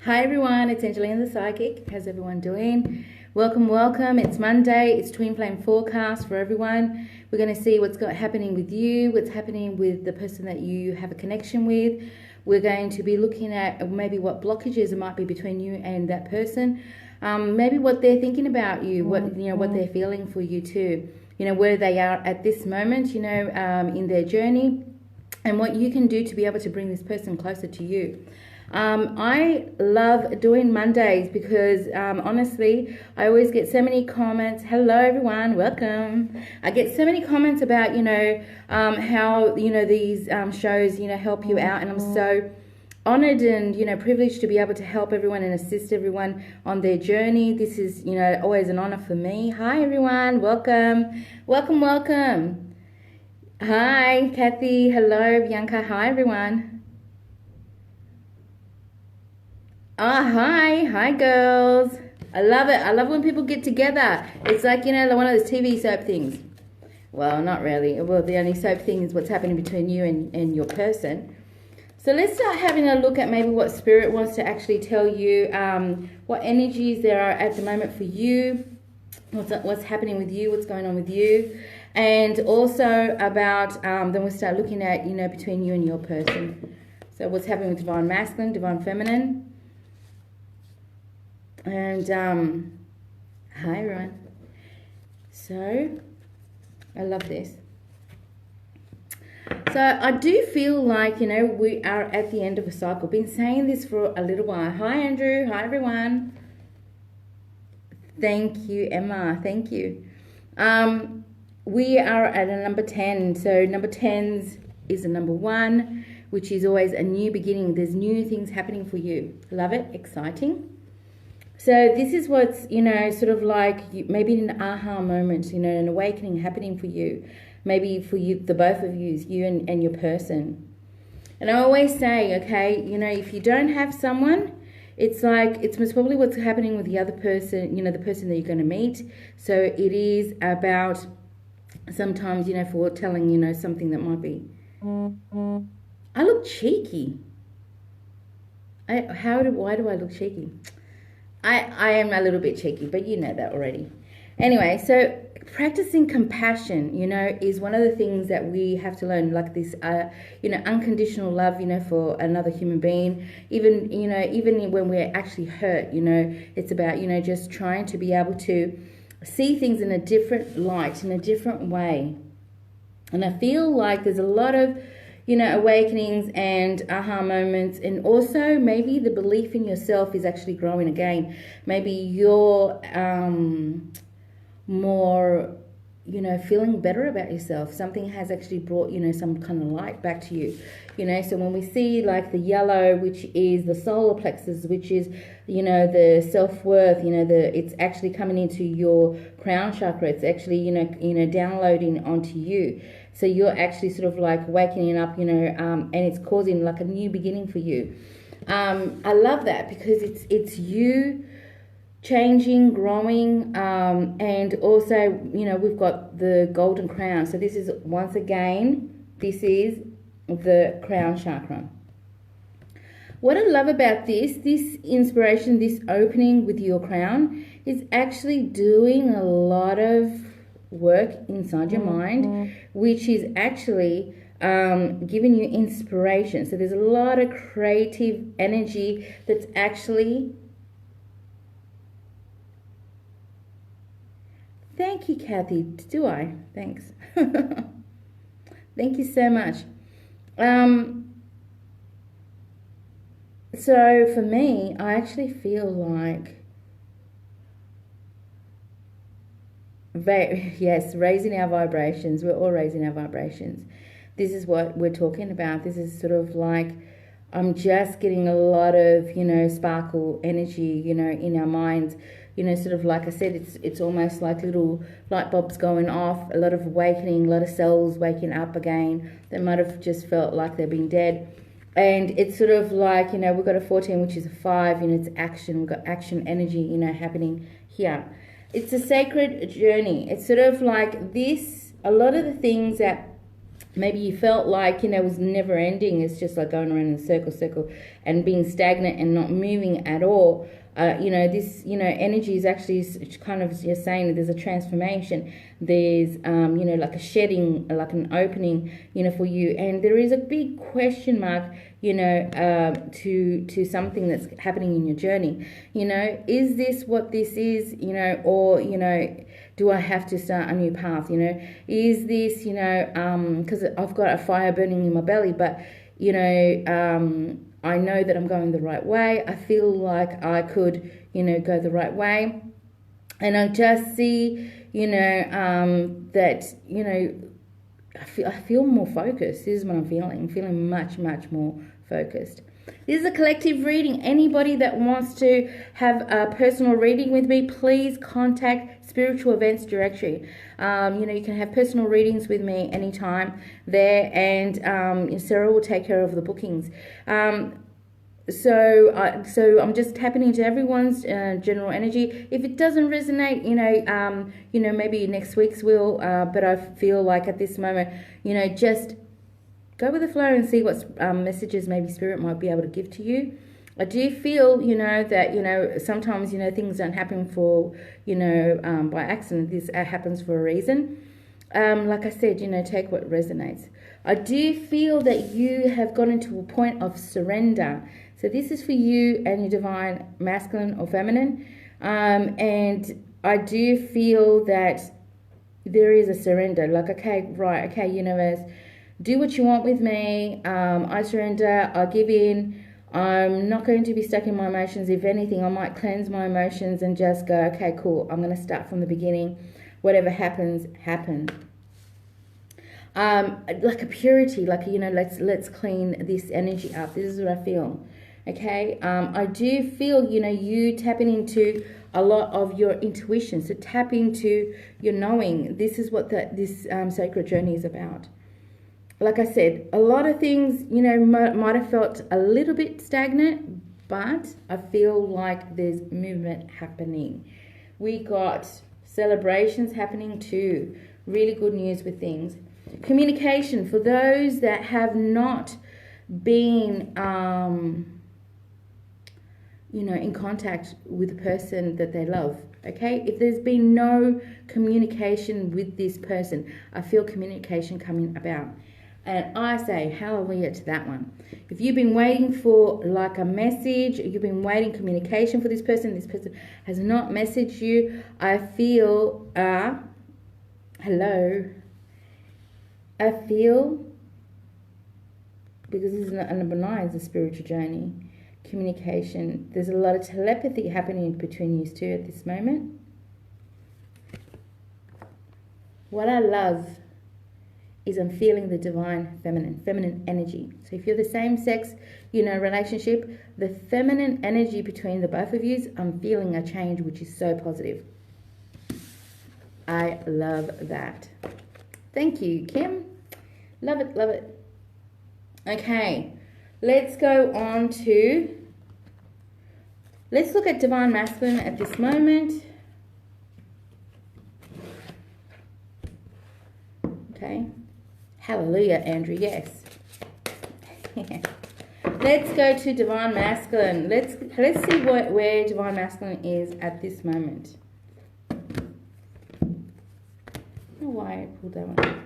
Hi everyone, it's Angelina the Psychic. How's everyone doing? Welcome. It's Monday. It's Twin Flame Forecast for everyone. We're going to see what's happening with you, what's happening with the person that you have a connection with. We're going to be looking at maybe what blockages it might be between you and that person. Maybe what they're thinking about you, what they're feeling for you too. Where they are at this moment, in their journey, and what you can do to be able to bring this person closer to you. I love doing Mondays because honestly, I always get so many comments. Hello everyone, welcome. I get so many comments about, how, these shows, help you out. And I'm so honored and, privileged to be able to help everyone and assist everyone on their journey. This is, always an honor for me. Hi everyone, welcome. Hi, Kathy. Hello, Bianca. Hi everyone. Hi girls. I love it. I love when people get together. It's like, one of those TV soap things. Well, not really. Well, the only soap thing is what's happening between you and your person. So let's start having a look at maybe what Spirit wants to actually tell you, what energies there are at the moment for you, what's happening with you, what's going on with you, and also about, then we'll start looking at, between you and your person. So what's happening with Divine Masculine, Divine Feminine. And hi everyone. So I love this. So I do feel like, we are at the end of a cycle. Been saying this for a little while. Hi Andrew. Hi everyone. Thank you, Emma. Thank you. We are at a number 10. So number 10 is a number 1, which is always a new beginning. There's new things happening for you. Love it. Exciting. So this is what's, sort of like maybe an aha moment, an awakening happening for you. Maybe for you, the both of you and your person. And I always say, okay, if you don't have someone, it's like, it's most probably what's happening with the other person, the person that you're going to meet. So it is about sometimes, foretelling, something that might be. I look cheeky. Why do I look cheeky? I am a little bit cheeky, but you know that already. Anyway, so practicing compassion, is one of the things that we have to learn, like this, unconditional love, for another human being. Even when we're actually hurt, it's about, just trying to be able to see things in a different light, in a different way. And I feel like there's a lot of, awakenings and aha moments, and also maybe the belief in yourself is actually growing again. Maybe you're more, feeling better about yourself. Something has actually brought, some kind of light back to you. So when we see like the yellow, which is the solar plexus, which is, the self-worth, it's actually coming into your crown chakra. It's actually, downloading onto you. So you're actually sort of like waking up, and it's causing like a new beginning for you. I love that because it's you changing, growing, and also, we've got the golden crown. So this is, once again, this is the crown chakra. What I love about this inspiration, this opening with your crown, is actually doing a lot of work inside your mind, which is actually giving you inspiration. So there's a lot of creative energy that's actually... Thank you, Kathy. Do I? Thanks. Thank you so much. So for me, I actually feel like, yes, raising our vibrations. We're all raising our vibrations. This is what we're talking about. This is sort of like, I'm just getting a lot of, sparkle energy, in our minds. Sort of like I said, it's almost like little light bulbs going off, a lot of awakening, a lot of cells waking up again that might have just felt like they've been dead. And it's sort of like, we've got a 14, which is a 5, it's action. We've got action energy, happening here. It's a sacred journey. It's sort of like this, a lot of the things that Maybe you felt like, it was never ending. It's just like going around in a circle, and being stagnant and not moving at all. This, energy is actually kind of just saying that there's a transformation. There's, like a shedding, like an opening, for you. And there is a big question mark, to something that's happening in your journey. Is this what this is, or, do I have to start a new path? Is this, because I've got a fire burning in my belly, but, I know that I'm going the right way. I feel like I could, go the right way. And I just see, that, I feel more focused. This is what I'm feeling. I'm feeling much, much more focused. This is a collective reading. Anybody that wants to have a personal reading with me, please contact Spiritual Events Directory. You can have personal readings with me anytime there, and Sarah will take care of the bookings. So I'm just tapping into everyone's general energy. If it doesn't resonate, maybe next week's will. But I feel like at this moment, just go with the flow and see what messages maybe Spirit might be able to give to you. I do feel, that, sometimes, things don't happen for, by accident. This happens for a reason. Like I said, take what resonates. I do feel that you have gotten to a point of surrender. So this is for you and your divine masculine or feminine. And I do feel that there is a surrender. Like, okay, universe, do what you want with me. I surrender. I give in. I'm not going to be stuck in my emotions. If anything, I might cleanse my emotions and just go, okay, cool. I'm going to start from the beginning. Whatever happens, happen. Like a purity, like, let's clean this energy up. This is what I feel. Okay. I do feel, you tapping into a lot of your intuition. So tap into your knowing. This is what this sacred journey is about. Like I said, a lot of things, might have felt a little bit stagnant, but I feel like there's movement happening. We got celebrations happening too. Really good news with things. Communication, for those that have not been, in contact with the person that they love. Okay, if there's been no communication with this person, I feel communication coming about. And I say hallelujah to that one. If you've been waiting for like a message, you've been waiting communication for this person has not messaged you, I feel, hello. I feel, because this is not number 9, it's a spiritual journey. Communication. There's a lot of telepathy happening between you two at this moment. What I love is I'm feeling the divine feminine energy. So if you're the same sex, relationship, the feminine energy between the both of you, I'm feeling a change, which is so positive. I love that. Thank you, Kim. Love it, love it. Okay, let's go on to, let's look at divine masculine at this moment. Okay. Hallelujah, Andrew, yes. Let's go to divine masculine. Let's see where divine masculine is at this moment. I don't know why I pulled that one.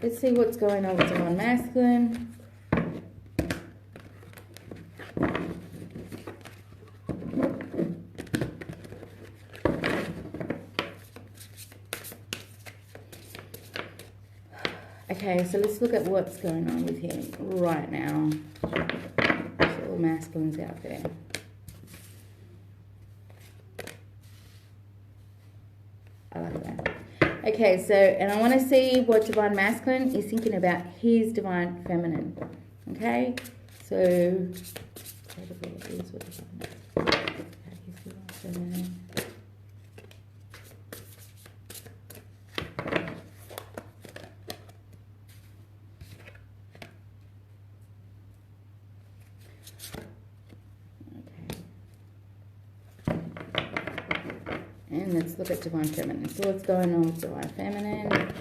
Let's see what's going on with divine masculine. Okay, so let's look at what's going on with him right now. There's all masculines out there. I like that. Okay, so, and I want to see what divine masculine is thinking about his divine feminine. Okay, so, his divine feminine. And let's look at divine feminine. So what's going on with divine feminine?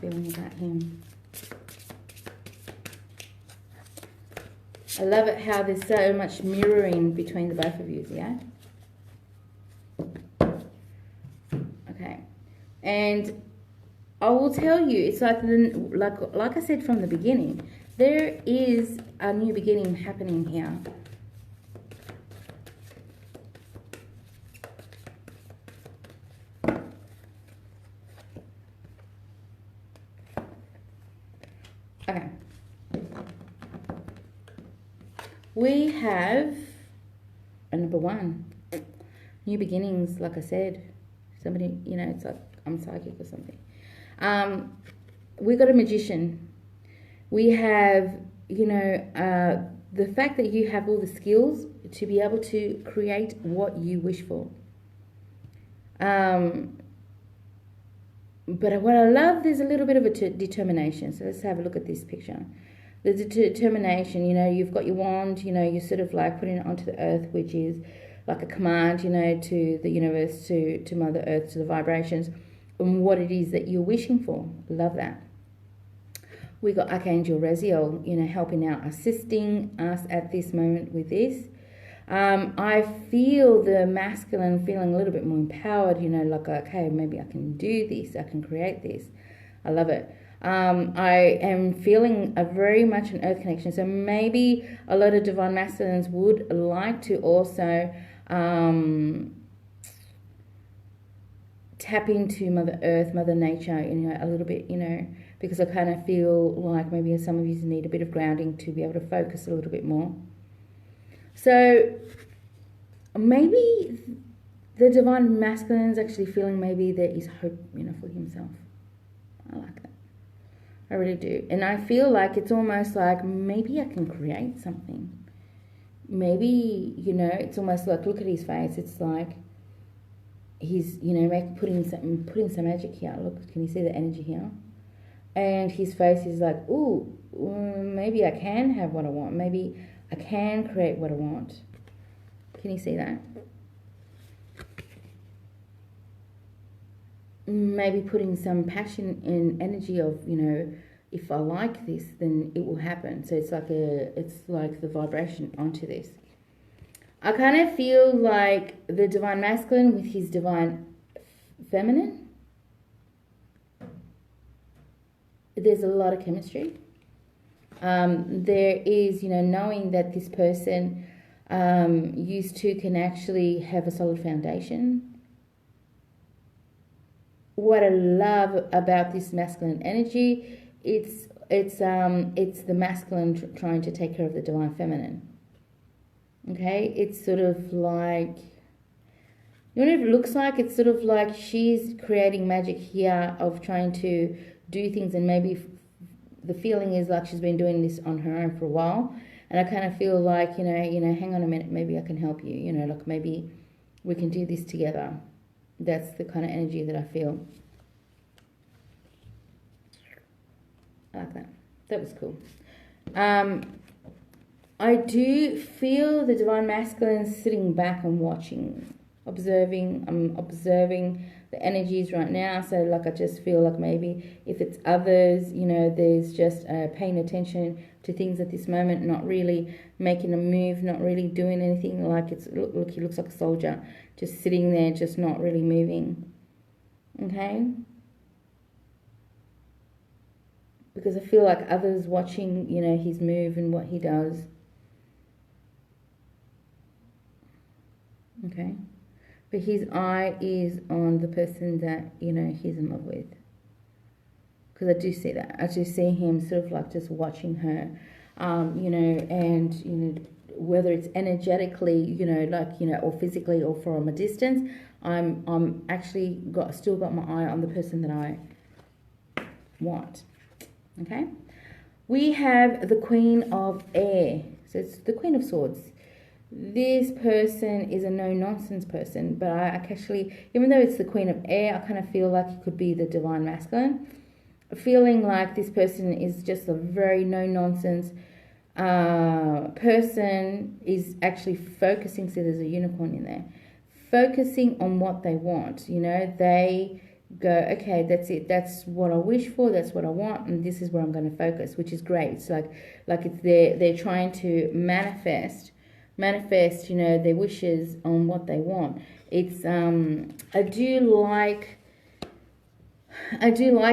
feeling about him. I love it how there's so much mirroring between the both of you, yeah? Okay. And I will tell you, it's like I said from the beginning, there is a new beginning happening here. Okay. We have a number one. New beginnings, like I said. Somebody, you know, it's like I'm psychic or something. We got a magician. We have, you know, the fact that you have all the skills to be able to create what you wish for. But what I love, there's a little bit of a determination. So let's have a look at this picture. The determination, you know, you've got your wand, you know, you're sort of like putting it onto the earth, which is like a command, you know, to the universe, to Mother Earth, to the vibrations, and what it is that you're wishing for. Love that. We got Archangel Raziel, you know, helping out, assisting us at this moment with this. I feel the masculine feeling a little bit more empowered, you know, like, okay, maybe I can do this, I can create this. I love it. I am feeling a very much an earth connection. So maybe a lot of divine masculines would like to also tap into Mother Earth, Mother Nature, you know, a little bit, you know, because I kind of feel like maybe some of you need a bit of grounding to be able to focus a little bit more. So maybe the divine masculine is actually feeling maybe there is hope, you know, for himself. I like that. I really do. And I feel like it's almost like maybe I can create something. Maybe, you know, it's almost like, look at his face. It's like he's, you know, putting some magic here. Look, can you see the energy here? And his face is like, ooh, maybe I can have what I want. Maybe I can create what I want. Can you see that? Maybe putting some passion and energy of, you know, if I like this, then it will happen. So it's like the vibration onto this. I kind of feel like the divine masculine with his divine feminine. There's a lot of chemistry. There is, you know, knowing that this person, you two can actually have a solid foundation. What I love about this masculine energy, it's the masculine trying to take care of the divine feminine. Okay, it's sort of like, you know what it looks like? It's sort of like she's creating magic here of trying to do things, and maybe the feeling is like she's been doing this on her own for a while, and I kind of feel like, you know, hang on a minute, maybe I can help you, you know, like maybe we can do this together. That's the kind of energy that I feel. I like that. That was cool. I do feel the divine masculine sitting back and watching, observing. I'm observing the energies right now. So like I just feel like maybe if it's others, you know, there's just paying attention to things at this moment, not really making a move, not really doing anything. Like look, he looks like a soldier, just sitting there, just not really moving. Okay? Because I feel like others watching, you know, his move and what he does. Okay? But his eye is on the person that, you know, he's in love with. Because I do see that. I do see him sort of like just watching her, you know, and, you know, whether it's energetically, you know, like, you know, or physically or from a distance, I'm actually still got my eye on the person that I want. Okay? We have the Queen of Air. So it's the Queen of Swords. This person is a no-nonsense person, but I actually, even though it's the Queen of Air, I kind of feel like it could be the divine masculine. Feeling like this person is just a very no-nonsense person, is actually focusing, see there's a unicorn in there, focusing on what they want. You know, they go, okay, that's it, that's what I wish for, that's what I want, and this is where I'm going to focus, which is great. It's like it's they're trying to manifest, you know, their wishes on what they want. It's I do like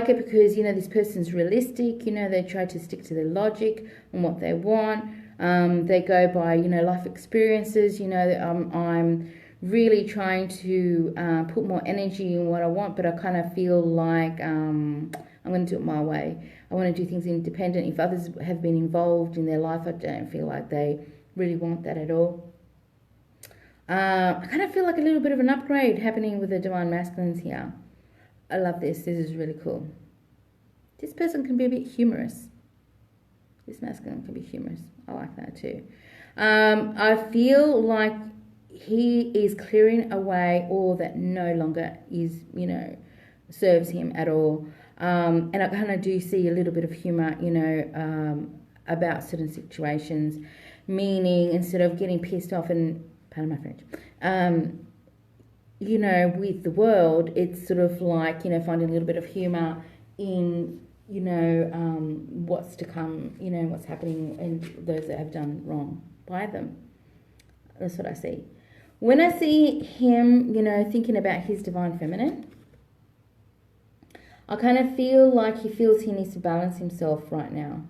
it because, you know, this person's realistic, you know, they try to stick to their logic and what they want. They go by, you know, life experiences, you know, I'm really trying to put more energy in what I want, but I kind of feel like I'm going to do it my way. I want to do things independent. If others have been involved in their life, I don't feel like they really want that at all. I kind of feel like a little bit of an upgrade happening with the divine masculines here. I love this. This is really cool. This person can be a bit humorous. This masculine can be humorous. I like that too. I feel like he is clearing away all that no longer is, you know, serves him at all. And I kind of do see a little bit of humor, you know, about certain situations, meaning instead of getting pissed off and, pardon my French, you know, with the world, it's sort of like, you know, finding a little bit of humor in, you know, what's to come, you know, what's happening and those that have done wrong by them. That's what I see. When I see him, you know, thinking about his divine feminine, I kind of feel like he feels he needs to balance himself right now.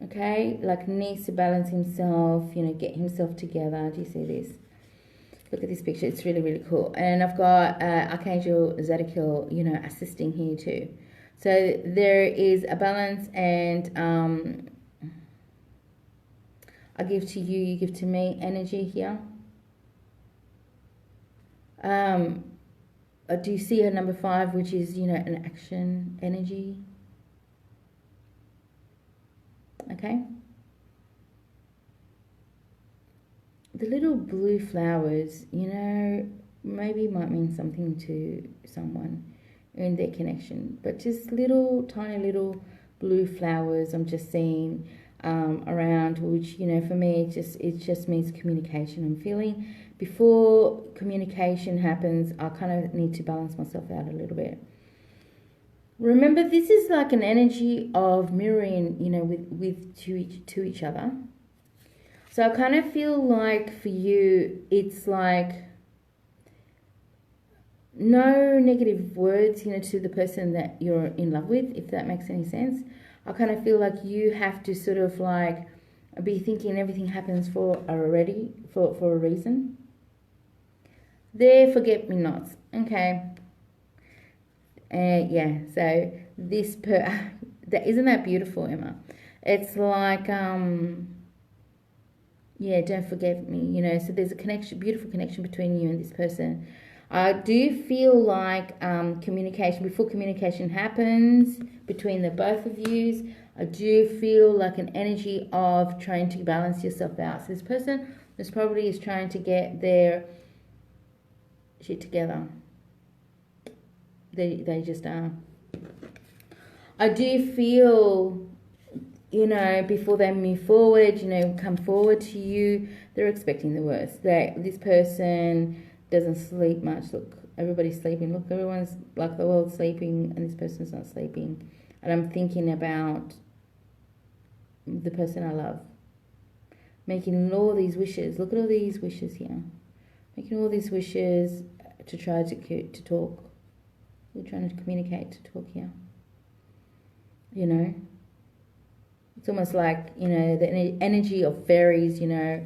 Okay? Like needs to balance himself, you know, get himself together. Do you see this? Look at this picture. It's really, really cool. And I've got Archangel Zadkiel, you know, assisting here too. So there is a balance, and I give to you, you give to me energy here. Do you see a number 5, which is, you know, an action energy? Okay. The little blue flowers, you know, maybe might mean something to someone in their connection. But just little, tiny little blue flowers I'm just seeing around, which, you know, for me, it just means communication. I'm feeling before communication happens, I kind of need to balance myself out a little bit. Remember, this is like an energy of mirroring, you know, with to each other. So I kind of feel like for you, it's like no negative words, you know, to the person that you're in love with, if that makes any sense. I kind of feel like you have to sort of like be thinking everything happens for a reason. They're forget-me-nots, okay. Yeah, so this isn't that beautiful, Emma? It's like yeah, don't forget me, you know. So there's a connection, beautiful connection between you and this person. I do feel like communication, before communication happens between the both of you, I do feel like an energy of trying to balance yourself out. So this person, this probably is trying to get their shit together. They just are. I do feel, you know, before they move forward, you know, come forward to you, they're expecting the worst. That this person doesn't sleep much. Look, everybody's sleeping. Look, everyone's like the world's sleeping and this person's not sleeping. And I'm thinking about the person I love. Making all these wishes. Look at all these wishes here. Making all these wishes to try to talk. We're trying to communicate, to talk here. You know? It's almost like, you know, the energy of fairies, you know,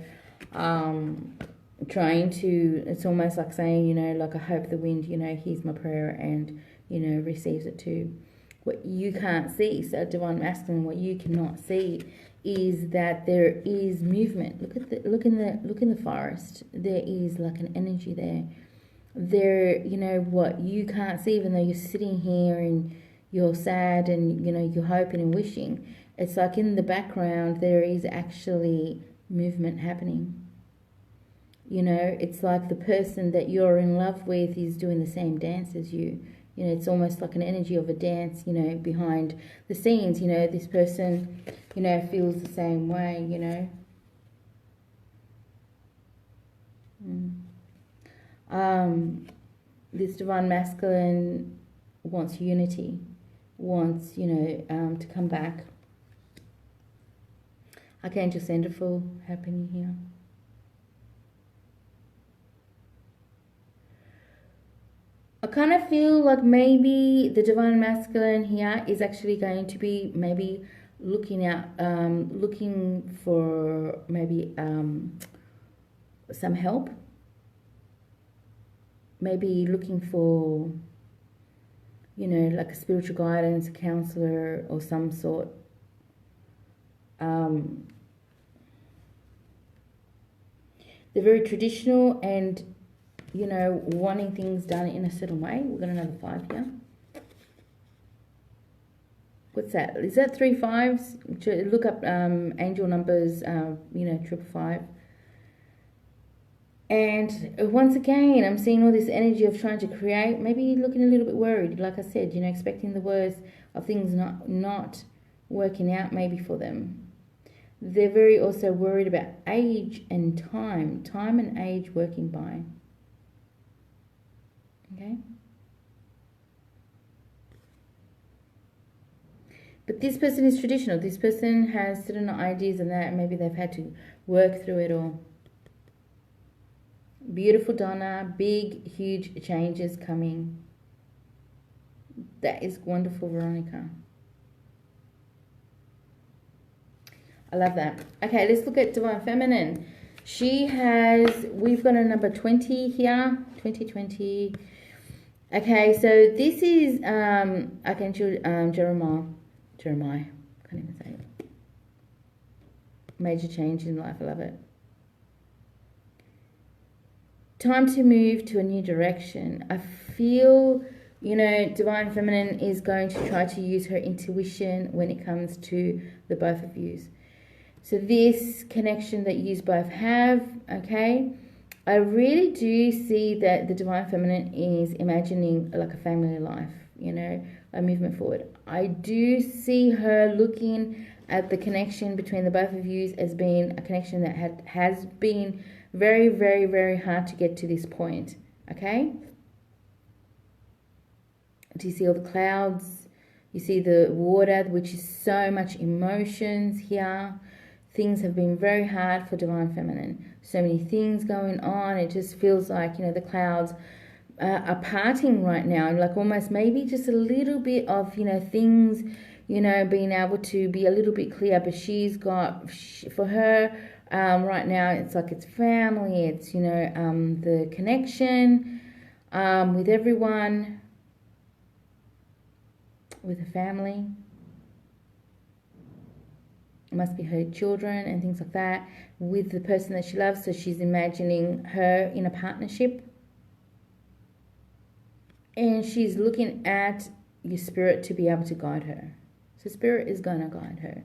trying to, it's almost like saying, you know, like I hope the wind, you know, hears my prayer and, you know, receives it too. What you can't see, so divine masculine, what you cannot see is that there is movement. Look in the forest. There is like an energy there. There, you know, what you can't see, even though you're sitting here and you're sad and, you know, you're hoping and wishing. It's like in the background there is actually movement happening. You know, it's like the person that you're in love with is doing the same dance as you. You know, it's almost like an energy of a dance, you know, behind the scenes. You know, this person, you know, feels the same way, you know. this divine masculine wants unity, wants, to come back. Archangel Centerful happening here. I kind of feel like maybe the divine masculine here is actually going to be maybe looking for maybe some help. Maybe looking for, like a spiritual guidance, a counselor or some sort. They're very traditional and, wanting things done in a certain way. We've got another 5 here. What's that? Is that 3 5s? Look up angel numbers, 555. And once again, I'm seeing all this energy of trying to create, maybe looking a little bit worried, like I said, expecting the worst of things not working out maybe for them. They're very also worried about age and time and age working by. Okay? But this person is traditional. This person has certain ideas and that, and maybe they've had to work through it all. Beautiful Donna, big, huge changes coming. That is wonderful, Veronica. I love that. Okay, let's look at Divine Feminine. We've got a number 20 here, 2020. Okay, so this is Archangel Jeremiah. I can't even say it. Major change in life, I love it. Time to move to a new direction. I feel, Divine Feminine is going to try to use her intuition when it comes to the both of you. So this connection that you both have, okay, I really do see that the Divine Feminine is imagining like a family life, a movement forward. I do see her looking at the connection between the both of you as being a connection that has been very, very, very hard to get to this point, okay? Do you see all the clouds? You see the water, which is so much emotions here. Things have been very hard for Divine Feminine. So many things going on. It just feels like, the clouds are parting right now. Like almost maybe just a little bit of, things, being able to be a little bit clear. But she's got, for her, right now, it's like it's family. It's, the connection with everyone, with her family. It must be her children and things like that, with the person that she loves. So she's imagining her in a partnership. And she's looking at your spirit to be able to guide her. So spirit is going to guide her.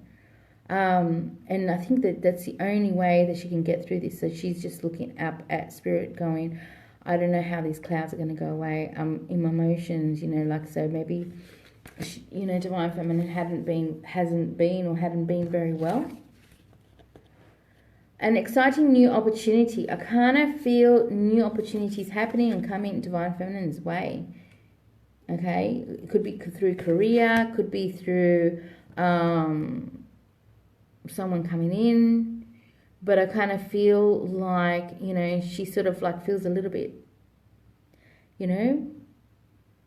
And I think that's the only way that she can get through this. So she's just looking up at spirit going, I don't know how these clouds are going to go away. In my emotions, so maybe... Divine Feminine hadn't been very well. An exciting new opportunity. I kind of feel new opportunities happening and coming Divine Feminine's way. Okay, it could be through career, could be through someone coming in, but I kind of feel like she sort of like feels a little bit,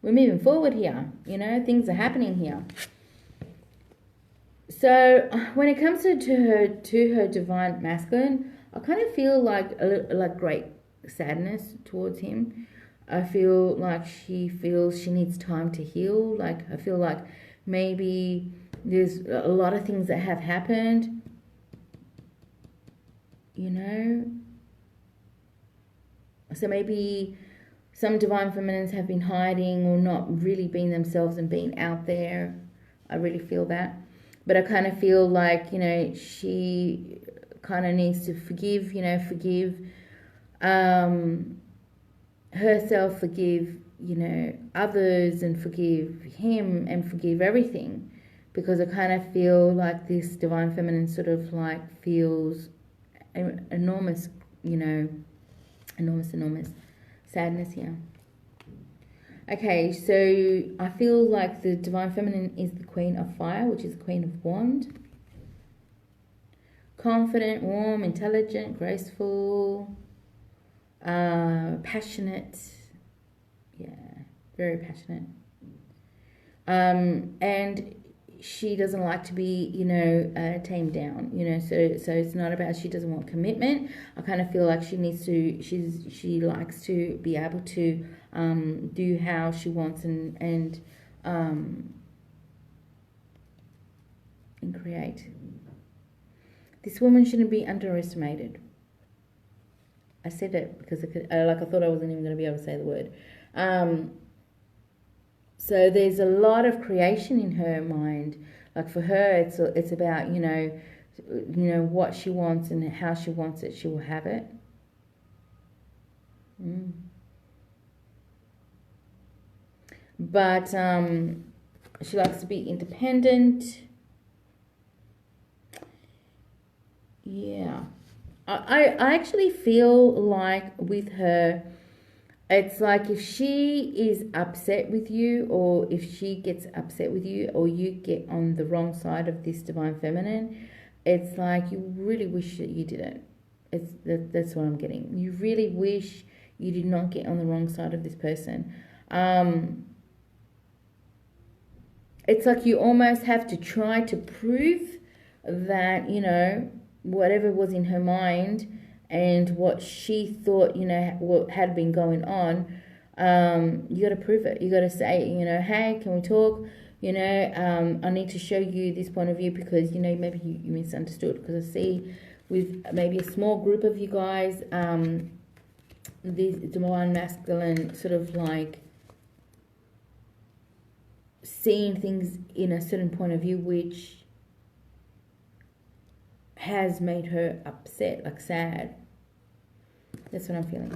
we're moving forward here, things are happening here. So when it comes to her divine masculine, I kind of feel like great sadness towards him. I feel like she feels she needs time to heal. Like I feel like maybe there's a lot of things that have happened, So maybe some Divine Feminines have been hiding or not really being themselves and being out there. I really feel that. But I kind of feel like, she kind of needs to forgive herself, forgive, others, and forgive him and forgive everything. Because I kind of feel like this Divine Feminine sort of like feels enormous, enormous sadness here. Okay, so I feel like the Divine Feminine is the Queen of Fire, which is the Queen of Wands. Confident, warm, intelligent, graceful, passionate. Yeah, very passionate. And she doesn't like to be, tamed down, so it's not about, she doesn't want commitment. I kind of feel like she likes to be able to do how she wants and create. This woman shouldn't be underestimated. I said it because I thought I wasn't even going to be able to say the word. So there's a lot of creation in her mind. Like for her, it's about what she wants and how she wants it. She will have it. But she likes to be independent. Yeah. I actually feel like with her, it's like if she is upset with you, or if she gets upset with you, or you get on the wrong side of this Divine Feminine, it's like you really wish that you didn't. That's what I'm getting. You really wish you did not get on the wrong side of this person. It's like you almost have to try to prove that, whatever was in her mind and what she thought, what had been going on, you got to prove it. You got to say, hey, can we talk? I need to show you this point of view because, maybe you misunderstood. Because I see with maybe a small group of you guys, this Divine Masculine sort of like seeing things in a certain point of view, which has made her upset, like sad. That's what I'm feeling.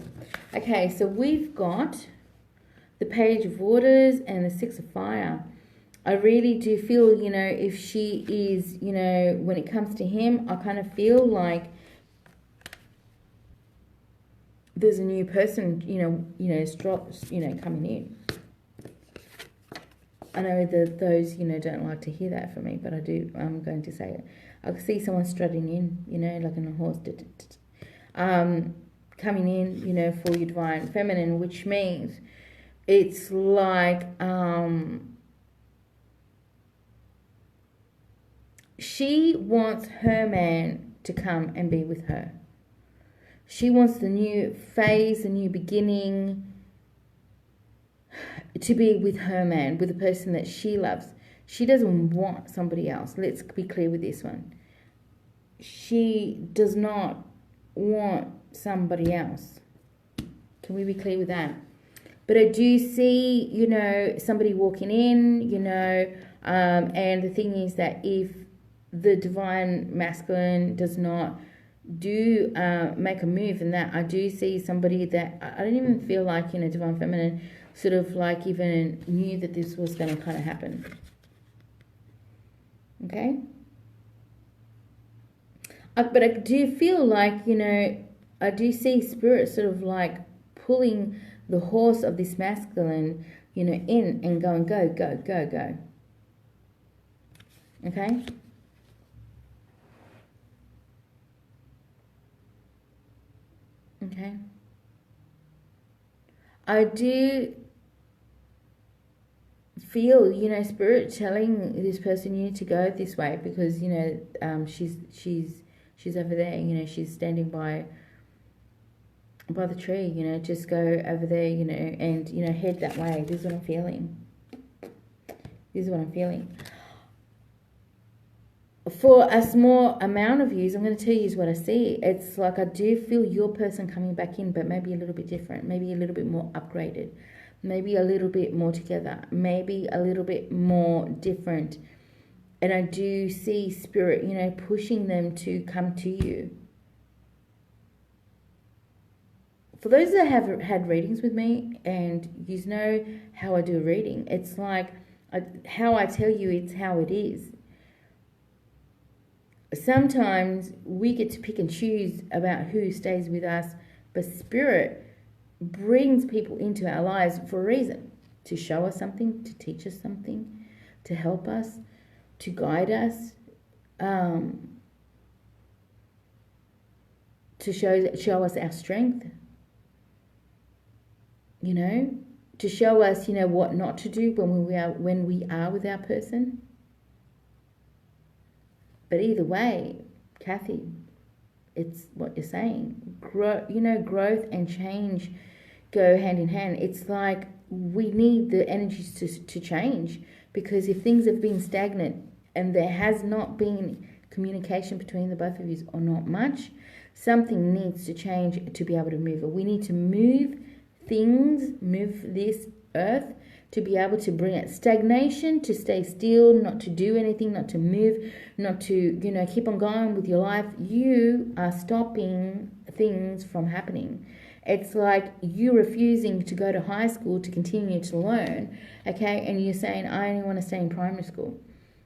Okay, so we've got the Page of Waters and the Six of Fire. I really do feel, if she is, when it comes to him, I kind of feel like there's a new person, coming in. I know that those, don't like to hear that from me, but I do. I'm going to say it. I can see someone strutting in, like on a horse, coming in, for your Divine Feminine, which means it's like she wants her man to come and be with her. She wants the new phase, the new beginning, to be with her man, with the person that she loves. She doesn't want somebody else. Let's be clear with this one. She does not want somebody else. Can we be clear with that? But I do see, somebody walking in, and the thing is that if the Divine Masculine does not make a move in that, I do see somebody that I don't even feel like, Divine Feminine sort of like even knew that this was going to kind of happen. Okay? But I do feel like, I do see Spirit sort of like pulling the horse of this masculine, in and going, go, go, go, go. Okay? Okay? I do feel, Spirit telling this person you need to go this way because, she's over there, she's standing by the tree, just go over there, and, head that way. This is what I'm feeling. This is what I'm feeling. For a small amount of views, I'm going to tell you what I see. It's like I do feel your person coming back in, but maybe a little bit different, maybe a little bit more upgraded, maybe a little bit more together, maybe a little bit more different. And I do see Spirit, pushing them to come to you. For those that have had readings with me, and you know how I do a reading, it's like how I tell you, it's how it is. Sometimes we get to pick and choose about who stays with us, but Spirit brings people into our lives for a reason. to show us something, to teach us something, to help us, to guide us, to show us our strength, you know, to show us, you know, what not to do when we are with our person. But either way, Kathy, it's what you're saying. Growth and change go hand in hand. It's like we need the energies to change, because if things have been stagnant and there has not been communication between the both of you, or not much, something needs to change to be able to move it. We need to move things, move this earth, to be able to bring it. Stagnation, to stay still, not to do anything, not to move, not to, you know, keep on going with your life. You are stopping things from happening. It's like you refusing to go to high school to continue to learn, okay? And you're saying, I only want to stay in primary school.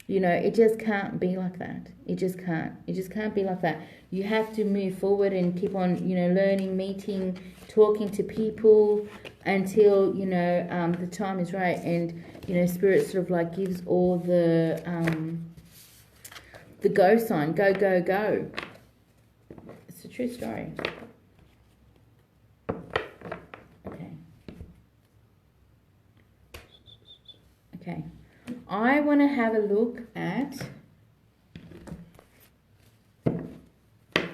You know, it just can't be like that. It just can't. It just can't be like that. You have to move forward and keep on, you know, learning, meeting, talking to people until, you know, the time is right. And, you know, Spirit sort of like gives all the go sign. Go, go, go. It's a true story. Okay. Okay. I want to have a look at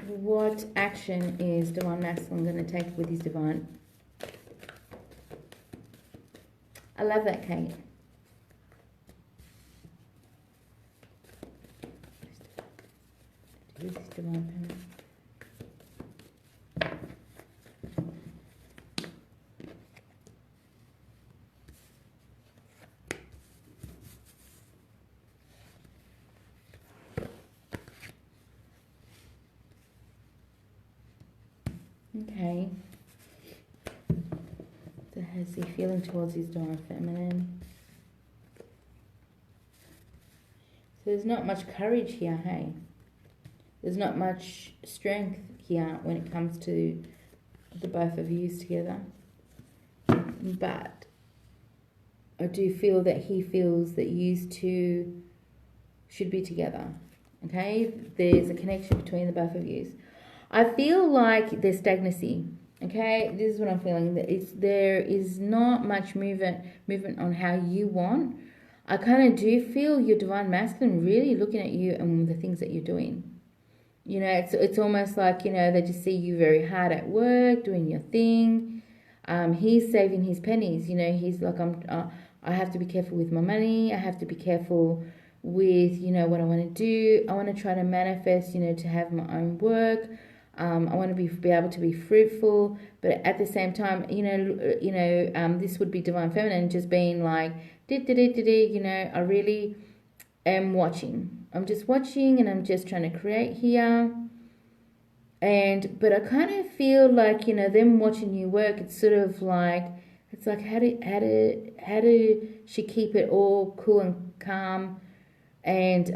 what action is Divine Masculine going to take with his Divine. I love that, Kate. This is Divine Feminine. Okay. So how's he feeling towards his Divine Feminine? So there's not much courage here, hey? There's not much strength here when it comes to the both of you together. But I do feel that he feels that you two should be together. Okay? There's a connection between the both of you. I feel like there's stagnancy. Okay? This is what I'm feeling. There is not much movement on how you want. I kind of do feel your Divine Masculine really looking at you and the things that you're doing. You know, it's almost like, you know, they just see you very hard at work, doing your thing. He's saving his pennies. You know, he's like, I have to be careful with my money. I have to be careful with, you know, what I want to do. I want to try to manifest, you know, to have my own work. I want to be able to be fruitful, but at the same time, this would be Divine Feminine just being like, you know, I really am watching. I'm just watching and I'm just trying to create here. But I kind of feel like, you know, them watching you work, it's sort of like, it's like, how do she keep it all cool and calm? And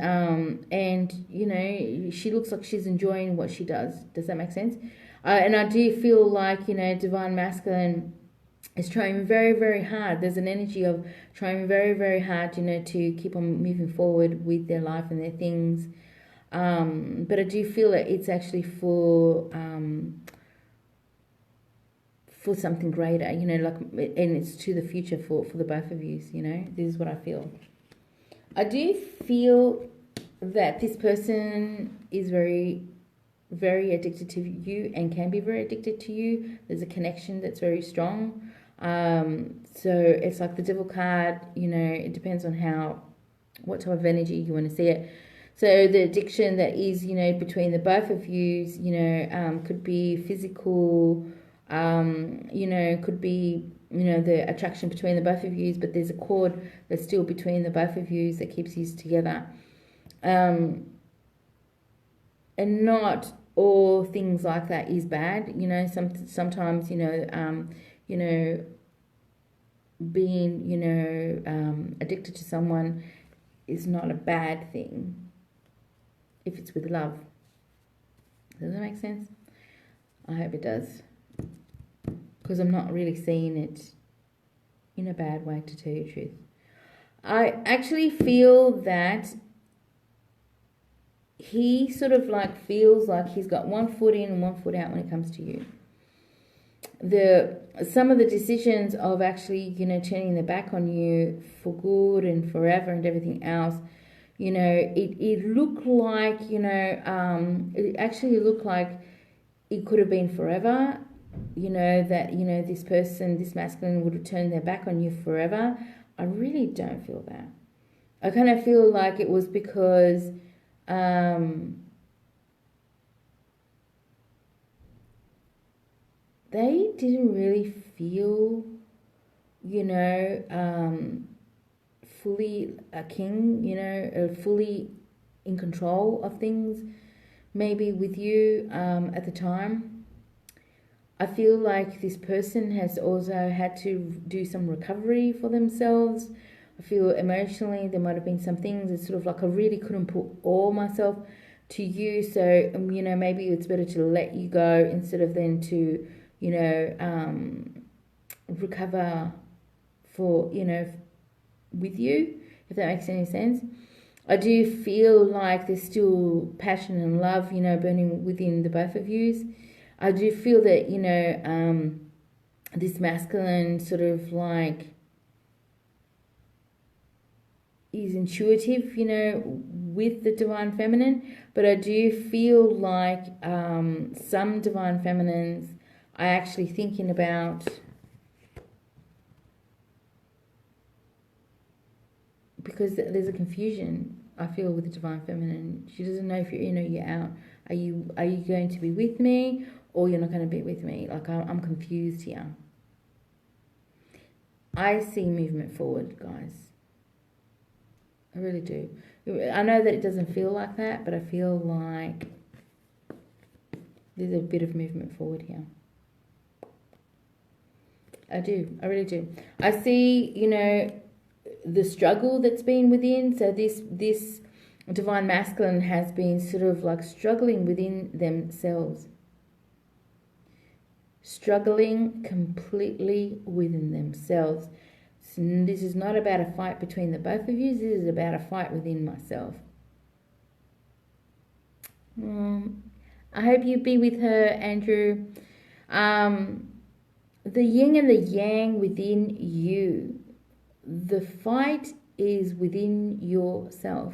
you know, she looks like she's enjoying what she does. Does that make sense? And I do feel like, you know, Divine Masculine is trying very, very hard. There's an energy of trying very, very hard, you know, to keep on moving forward with their life and their things. But I do feel that it's actually for something greater, you know, like, and it's to the future for the both of you, you know. This is what I feel. I do feel that this person is very, very addicted to you and can be very addicted to you. There's a connection that's very strong. So it's like the Devil card, you know, it depends on what type of energy you want to see it. So the addiction that is, you know, between the both of you, you know, could be physical, you know, could be, you know, the attraction between the both of you, but there's a cord that's still between the both of you that keeps you together. And not all things like that is bad, you know. Sometimes, you know, being, you know, addicted to someone is not a bad thing if it's with love. Does that make sense? I hope it does, because I'm not really seeing it in a bad way, to tell you the truth. I actually feel that he sort of like feels like he's got one foot in and one foot out when it comes to you. Some of the decisions of actually, turning their back on you for good and forever and everything else, it looked like, it actually looked like it could have been forever, that, this person, this masculine would have turned their back on you forever. I really don't feel that. I kind of feel like it was because they didn't really feel, fully a king, fully in control of things, maybe with you at the time. I feel like this person has also had to do some recovery for themselves. I feel emotionally there might have been some things. It's sort of like I really couldn't put all myself to you. So, maybe it's better to let you go instead of then to, recover for, with you, if that makes any sense. I do feel like there's still passion and love, burning within the both of yous. I do feel that, this masculine sort of like is intuitive, with the divine feminine, but I do feel like some divine feminines are actually thinking about, because there's a confusion, I feel, with the divine feminine. She doesn't know if you're in or you're out. Are you going to be with me, or you're not going to be with me? Like, I'm confused here. I see movement forward, guys. I really do. I know that it doesn't feel like that, but I feel like there's a bit of movement forward here. I do. I really do. I see, the struggle that's been within. So this divine masculine has been sort of like struggling within themselves. Struggling completely within themselves. So this is not about a fight between the both of you. This is about a fight within myself. I hope you be with her, Andrew. The yin and the yang within you. The fight is within yourself.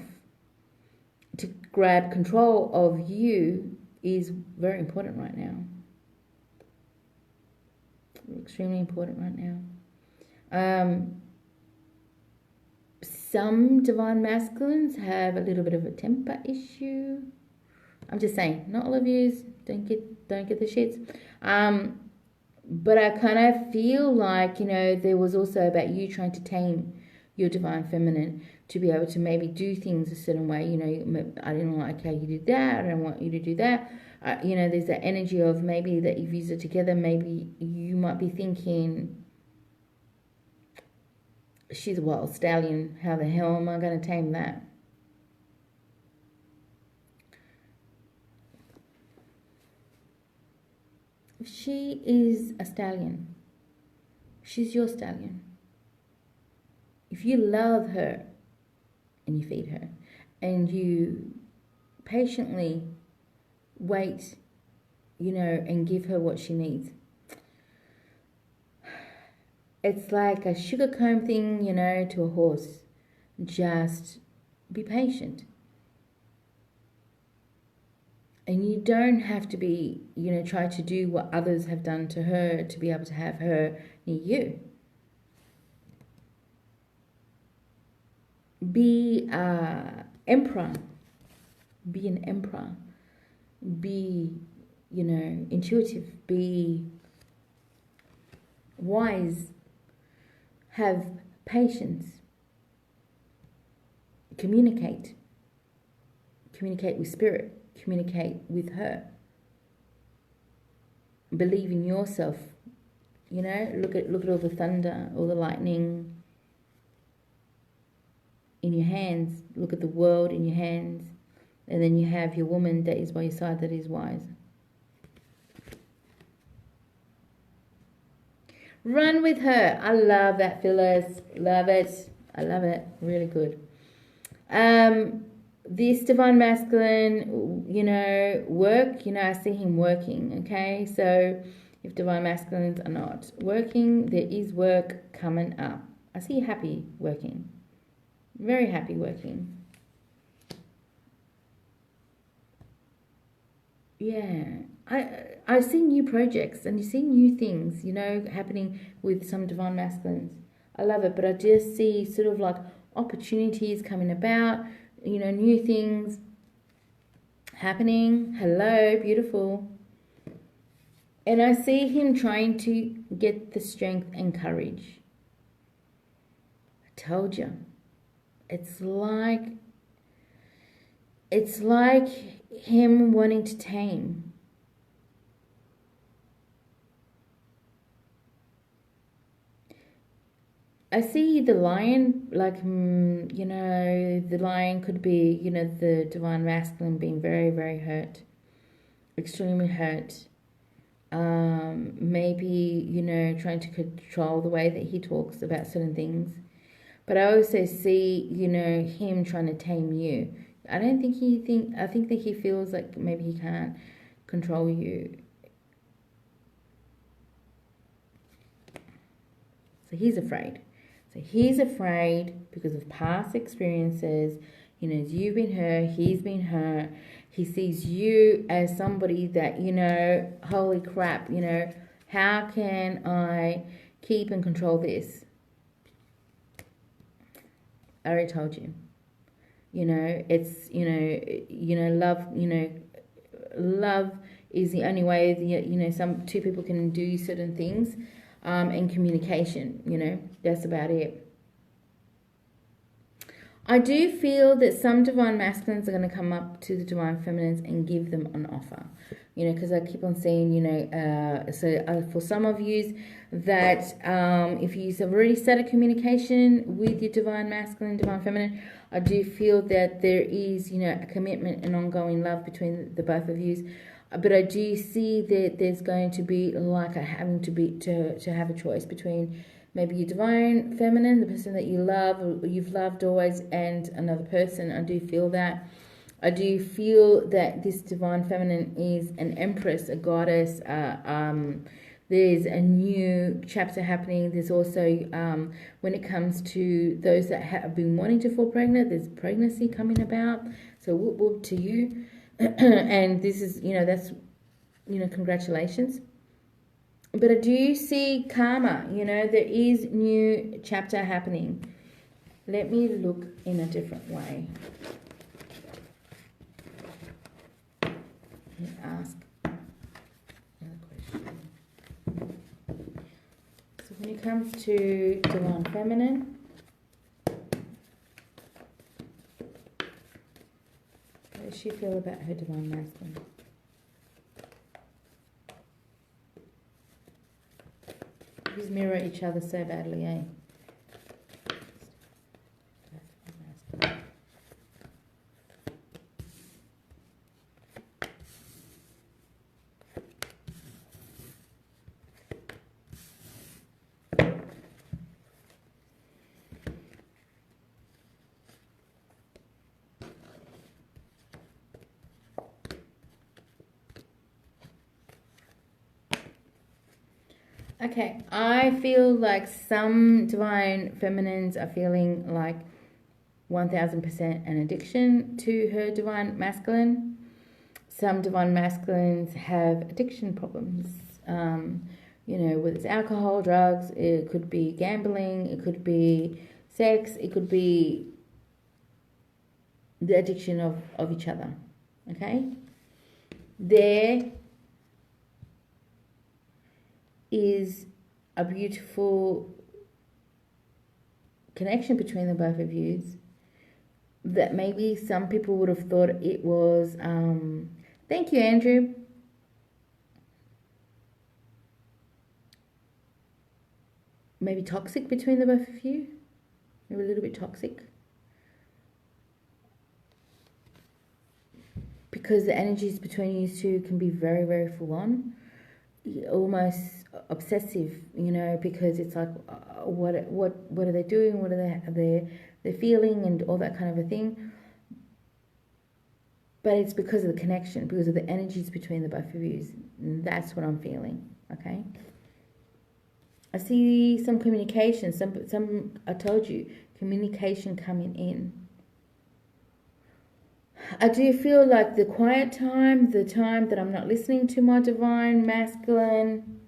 To grab control of you is very important right now. Extremely important right now. Some divine masculines have a little bit of a temper issue. I'm just saying, not all of yous. Don't get the shits. But I kind of feel like, there was also about you trying to tame your divine feminine to be able to maybe do things a certain way. I didn't like how you did that. I don't want you to do that. There's that energy of maybe that you've used it together. Maybe you might be thinking, she's a wild stallion. How the hell am I going to tame that? She is a stallion. She's your stallion. If you love her and you feed her and you patiently wait, and give her what she needs, it's like a sugar comb thing, to a horse. Just be patient. And you don't have to be, try to do what others have done to her to be able to have her near you. Be an emperor. Be an emperor. Be, intuitive. Be wise. Have patience. Communicate. Communicate with spirit. Communicate with her. Believe in yourself. Look at all the thunder, all the lightning in your hands. Look at the world in your hands. And then you have your woman that is by your side that is wise. Run with her. I love that, Phyllis. Love it. I love it. Really good. This divine masculine, work, I see him working, okay? So if divine masculines are not working, there is work coming up. I see you happy working. Very happy working. Yeah. I see new projects and you see new things, happening with some divine masculines. I love it, but I just see sort of like opportunities coming about, new things happening. Hello, beautiful. And I see him trying to get the strength and courage. I told you. It's like him wanting to tame. I see the lion, like, the lion could be, the divine masculine being very, very hurt, extremely hurt. Maybe, trying to control the way that he talks about certain things. But I also see, him trying to tame you. I think that he feels like maybe he can't control you. So he's afraid. So he's afraid because of past experiences. You've been hurt, he's been hurt. He sees you as somebody that, holy crap, how can I keep and control this? I already told you. It's, love is the only way, some two people can do certain things. And communication, that's about it. I do feel that some divine masculines are going to come up to the divine feminines and give them an offer, because I keep on saying, for some of you that if you have already started communication with your divine masculine, divine feminine, I do feel that there is, a commitment and ongoing love between the both of you. But I do see that there's going to be like having to have a choice between maybe your divine feminine, the person that you love or you've loved always, and another person. I do feel that. I do feel that this divine feminine is an empress, a goddess. There's a new chapter happening. There's also, when it comes to those that have been wanting to fall pregnant, there's pregnancy coming about. So whoop whoop to you. And this is, that's, congratulations. But I do see karma, there is new chapter happening. Let me look in a different way. Let me ask another question. So when it comes to divine feminine, how does she feel about her divine masculine? These mirror each other so badly, eh? Okay, I feel like some divine feminines are feeling like 1000% an addiction to her divine masculine. Some divine masculines have addiction problems. Whether it's alcohol, drugs, it could be gambling, it could be sex, it could be the addiction of each other. Okay? There is a beautiful connection between the both of you that maybe some people would have thought it was, thank you, Andrew. Maybe toxic between the both of you. Maybe a little bit toxic. Because the energies between you two can be very, very full on. almost obsessive, you know, because it's like, what are they doing? What are they're feeling, and all that kind of a thing. But it's because of the connection, because of the energies between the both of you. That's what I'm feeling. Okay. I see some communication. Some. I told you, communication coming in. I do feel like the quiet time, the time that I'm not listening to my divine masculine,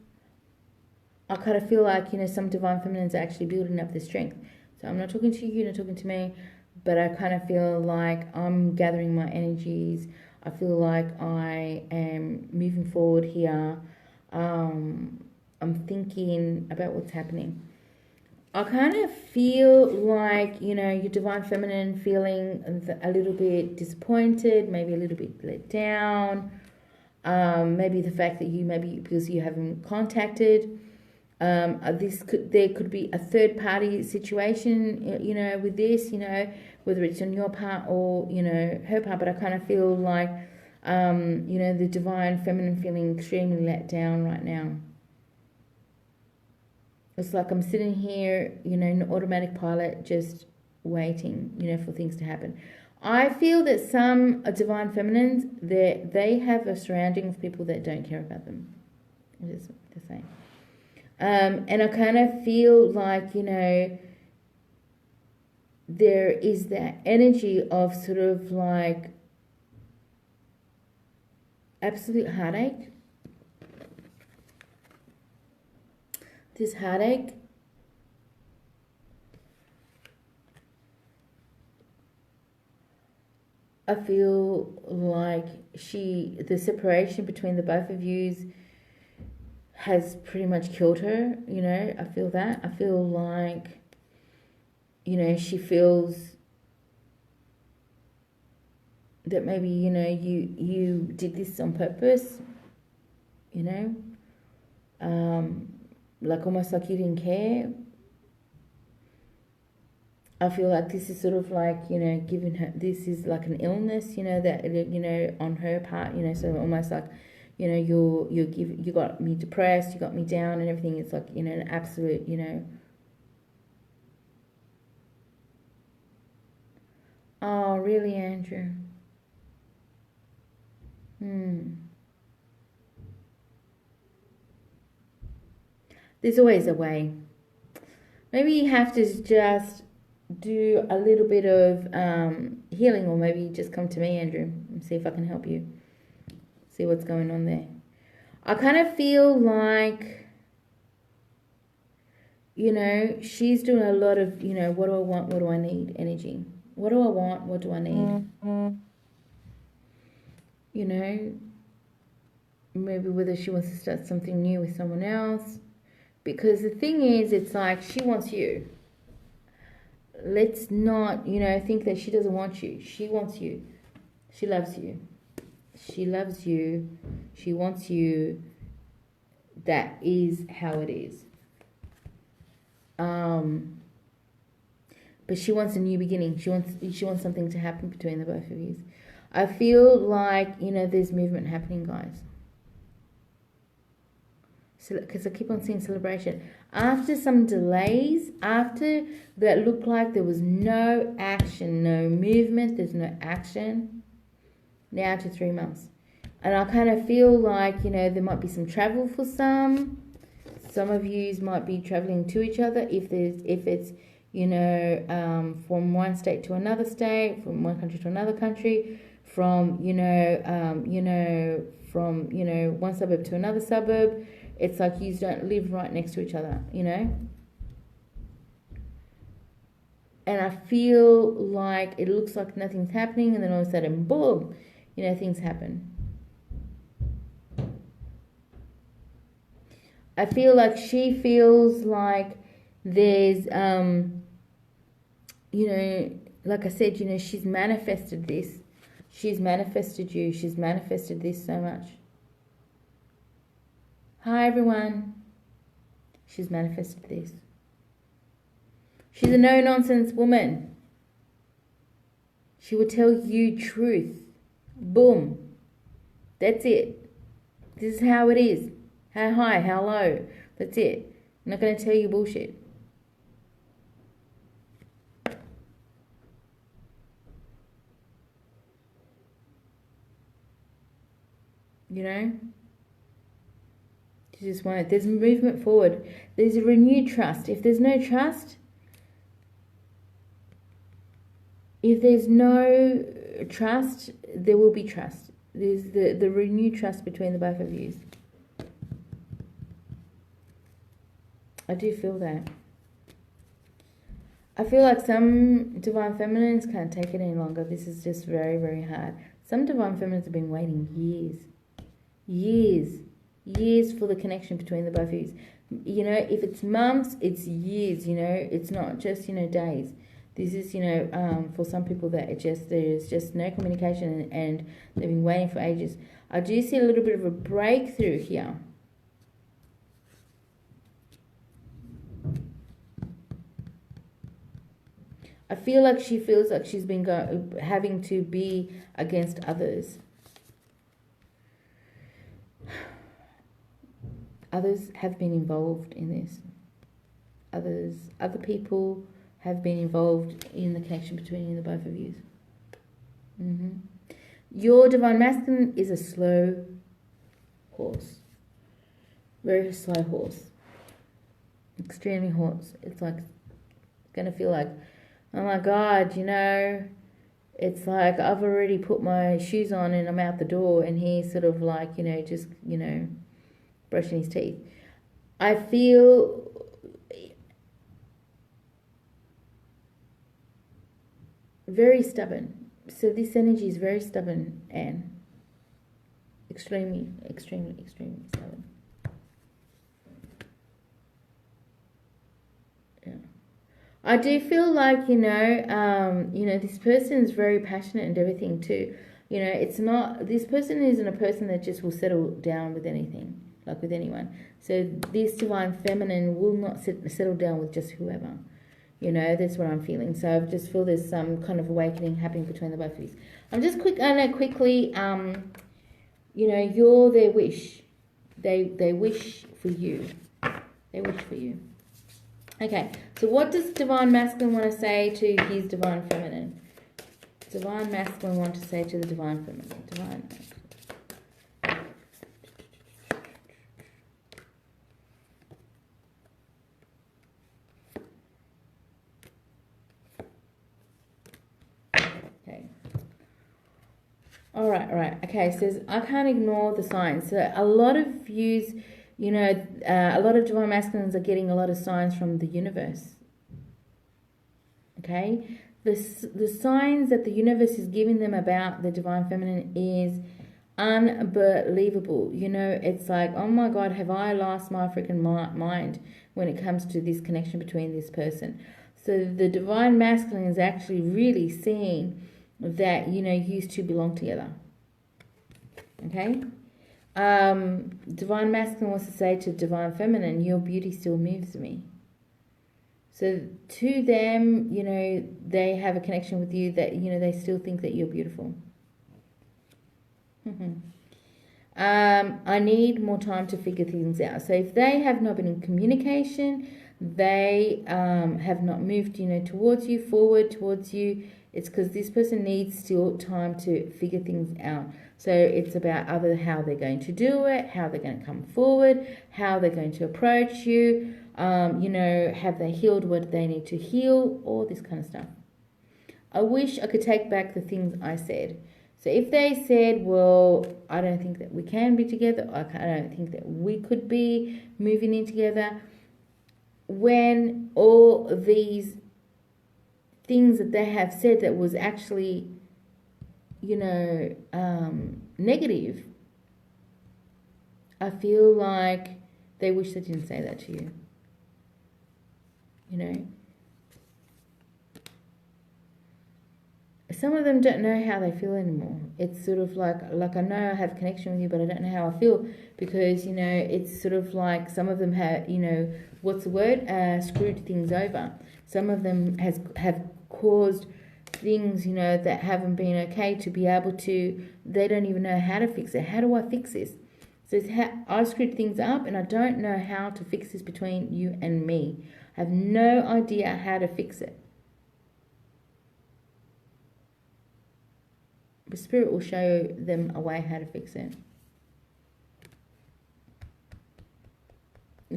I kind of feel like, you know, some divine feminines are actually building up the strength. So I'm not talking to you, you're not talking to me, but I kind of feel like I'm gathering my energies. I feel like I am moving forward here. I'm thinking about what's happening. I kind of feel like, you know, your divine feminine feeling a little bit disappointed, maybe a little bit let down. Maybe the fact that because you haven't contacted. There could be a third party situation, you know, with this, you know, whether it's on your part or, you know, her part. But I kind of feel like, you know, the divine feminine feeling extremely let down right now. It's like I'm sitting here, you know, in automatic pilot, just waiting, you know, for things to happen. I feel that some divine feminines, they have a surrounding of people that don't care about them. Just the same. And I kind of feel like, you know, there is that energy of sort of like absolute heartache. This heartache. I feel like the separation between the both of yous has pretty much killed her, you know. I feel that. I feel like, you know, she feels that maybe, you know, you did this on purpose, you know. Like almost like you didn't care. I feel like this is sort of like, you know, giving her, this is like an illness, you know, that, you know, on her part, you know, so almost like, you know, you got me depressed, you got me down and everything. It's like, you know, an absolute, you know. Oh, really, Andrew? There's always a way. Maybe you have to just do a little bit of healing, or maybe just come to me, Andrew, and see if I can help you. See what's going on there. I kind of feel like, you know, she's doing a lot of, you know, what do I want, what do I need energy. What do I want, what do I need? You know, maybe whether she wants to start something new with someone else. Because the thing is, it's like she wants you. Let's not, you know, think that she doesn't want you. She wants you. She loves you. She loves you. She wants you. That is how it is. But she wants a new beginning. She wants something to happen between the both of you. I feel like, you know, there's movement happening, guys. Because I keep on seeing celebration. After some delays, after that looked like there was no action, no movement, there's no action, now to 3 months. And I kind of feel like, you know, there might be some travel for some. Some of you might be traveling to each other if it's, you know, from one state to another state, from one country to another country, from, from, you know, one suburb to another suburb. It's like you don't live right next to each other, you know. And I feel like it looks like nothing's happening, and then all of a sudden, boom, you know, things happen. I feel like she feels like there's, you know, like I said, you know, she's manifested this. She's manifested you. She's manifested this so much. Hi, everyone. She's manifested this. She's a no-nonsense woman. She will tell you truth. Boom. That's it. This is how it is. How high, how low. That's it. I'm not going to tell you bullshit. You know? You just won't. There's movement forward. There's a renewed trust. If there's no trust, there will be trust. There's the renewed trust between the both of you. I do feel that. I feel like some divine feminines can't take it any longer. This is just very, very hard. Some divine feminines have been waiting years for the connection between the both of you. You know, if it's months, it's years, you know. It's not just, you know, days. This is, you know, for some people that there's just no communication and they've been waiting for ages. I do see a little bit of a breakthrough here. I feel like she feels like she's been having to be against others. Others have been involved in this. Other people have been involved in the connection between the both of you. Your divine masculine is a slow horse. Very slow horse. Extremely horse. It's like going to feel like, oh my God, you know, it's like I've already put my shoes on and I'm out the door and he's sort of like, you know, just, you know, brushing his teeth. I feel very stubborn. So this energy is very stubborn, Anne. Extremely stubborn. Yeah. I do feel like, you know, this person is very passionate and everything too. You know, it's not, this person isn't a person that just will settle down with anything, like with anyone. So this divine feminine will not settle down with just whoever. You know, that's what I'm feeling. So I just feel there's some kind of awakening happening between the both of you. I'm just quickly, you know, you're their wish. They wish for you. They wish for you. Okay, so what does divine masculine want to say to his divine feminine? Divine masculine want to say to the divine feminine. Divine masculine. Okay. All right. Okay, it says, I can't ignore the signs. So a lot of views, you know, a lot of divine masculines are getting a lot of signs from the universe. Okay? The signs that the universe is giving them about the divine feminine is unbelievable. You know, it's like, oh my God, have I lost my freaking mind when it comes to this connection between this person? So the divine masculine is actually really seeing that, you know, you two belong together. Okay? Divine masculine wants to say to divine feminine, your beauty still moves me. So to them, you know, they have a connection with you that, you know, they still think that you're beautiful. I need more time to figure things out. So if they have not been in communication, they have not moved, you know, towards you, forward towards you, it's because this person needs still time to figure things out. So it's about how they're going to do it, how they're going to come forward, how they're going to approach you, you know, have they healed what they need to heal, all this kind of stuff. I wish I could take back the things I said. So if they said, well, I don't think that we can be together, I don't think that we could be moving in together, when all these things that they have said that was actually, you know, negative, I feel like they wish they didn't say that to you. You know, some of them don't know how they feel anymore. It's sort of like I know I have a connection with you, but I don't know how I feel, because, you know, it's sort of like some of them have, you know, what's the word? Screwed things over. Some of them have caused things, you know, that haven't been okay to be able to, they don't even know how to fix it. How do I fix this? So it's I screwed things up and I don't know how to fix this between you and me. I have no idea how to fix it. But Spirit will show them a way how to fix it.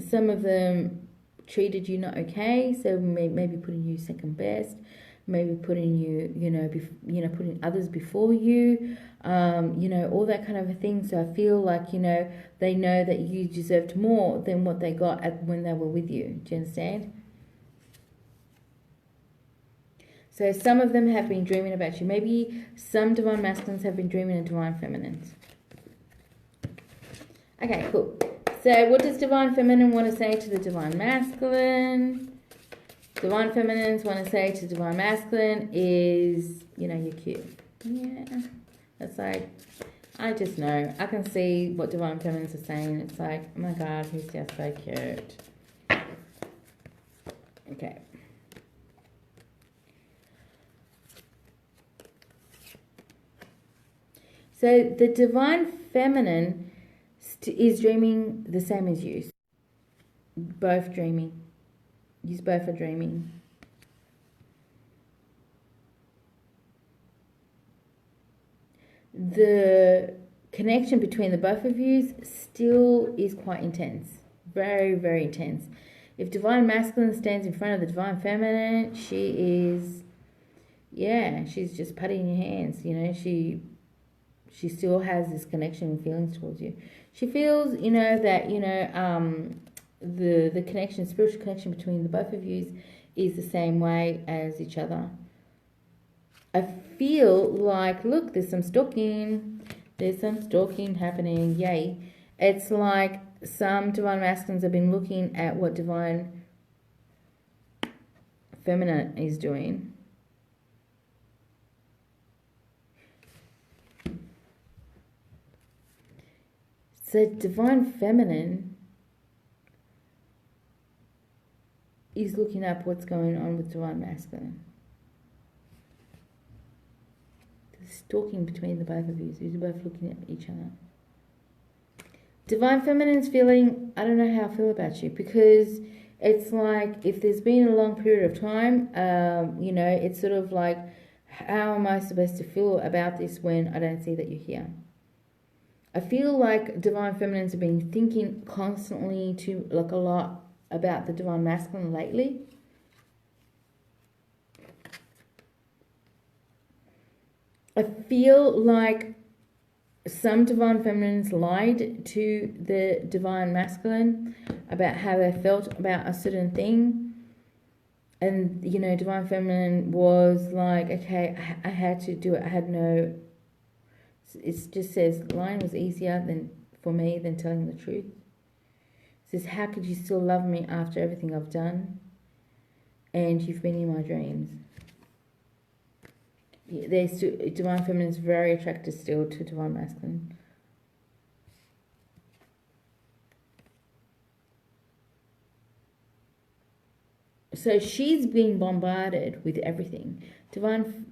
Some of them treated you not okay, so maybe putting you second best, maybe putting you, putting others before you, all that kind of a thing. So I feel like, they know that you deserved more than what they got when they were with you. Do you understand? So some of them have been dreaming about you. Maybe some divine masculines have been dreaming of divine feminines. Okay, cool. So what does divine feminine want to say to the divine masculine? Divine feminines want to say to divine masculine is, you're cute. Yeah, that's like, I just know. I can see what divine feminines are saying. It's like, oh my God, he's just so cute. Okay. So the divine feminine is dreaming the same as you. Both dreaming. You both are dreaming. The connection between the both of you still is quite intense. Very, very intense. If divine masculine stands in front of the divine feminine, she is, she's just putting your hands. She still has this connection and feelings towards you. She feels, that, the connection, spiritual connection between the both of you is the same way as each other. I feel like, look, there's some stalking. There's some stalking happening. Yay. It's like some divine masculines have been looking at what divine feminine is doing. So divine feminine is looking up what's going on with divine masculine. There's talking between the both of you. So you're both looking at each other. Divine feminine's feeling, I don't know how I feel about you, because it's like if there's been a long period of time, it's sort of like, how am I supposed to feel about this when I don't see that you're here? I feel like divine feminines have been thinking constantly a lot about the divine masculine lately. I feel like some divine feminines lied to the divine masculine about how they felt about a certain thing. And, divine feminine was like, okay, I had to do it. I had no... It just says, lying was easier for me than telling the truth. It says, how could you still love me after everything I've done? And you've been in my dreams. Divine feminine is very attracted still to divine masculine. So she's being bombarded with everything. Divine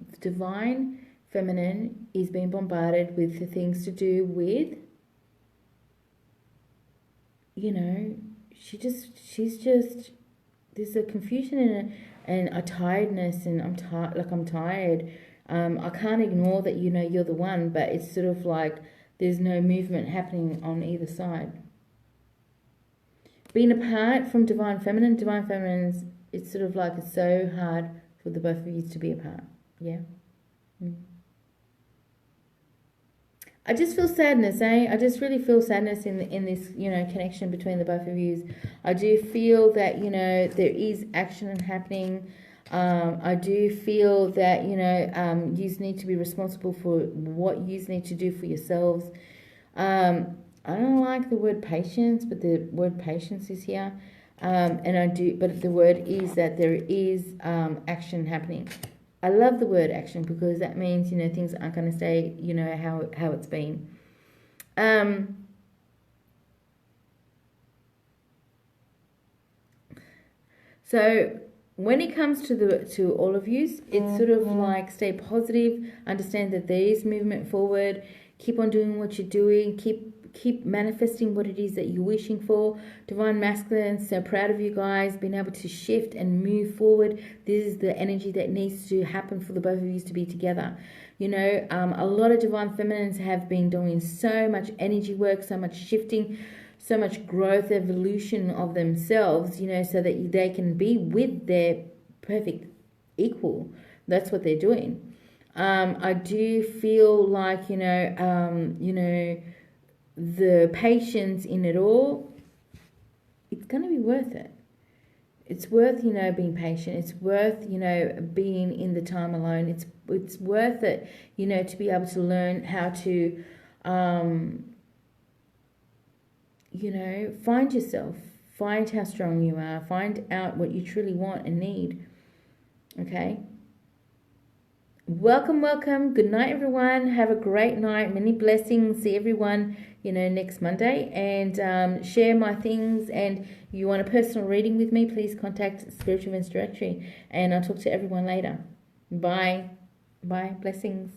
feminine is being bombarded with the things to do with, she's just, there's a confusion and a tiredness, and I'm tired. I can't ignore that, you're the one, but it's sort of like there's no movement happening on either side. Being apart from divine feminine, it's sort of like it's so hard for the both of you to be apart. Yeah. I just feel sadness, I just really feel sadness in this, connection between the both of you. I do feel that, there is action happening. I do feel that, you need to be responsible for what you need to do for yourselves. I don't like the word patience, but the word patience is here. And I do, but the word is that there is action happening. I love the word action because that means, things aren't going to stay, how it's been. So when it comes to all of you, it's sort of like stay positive, understand that there is movement forward, keep on doing what you're doing, keep manifesting what it is that you're wishing for. Divine Masculine, so proud of you guys, being able to shift and move forward. This is the energy that needs to happen for the both of you to be together. You know, a lot of Divine Feminines have been doing so much energy work, so much shifting, so much growth, evolution of themselves, you know, so that they can be with their perfect equal. That's what they're doing. I do feel like, you know, the patience in it all, it's going to be worth it. It's worth, you know, being patient. It's worth, you know, being in the time alone. It's worth it, you know, to be able to learn how to, you know, find yourself. Find how strong you are. Find out what you truly want and need. Okay? Welcome, welcome. Good night, everyone. Have a great night. Many blessings. See everyone, you know, next Monday. And share my things. And you want a personal reading with me, please contact Spiritual Events Directory. And I'll talk to everyone later. Bye. Bye. Blessings.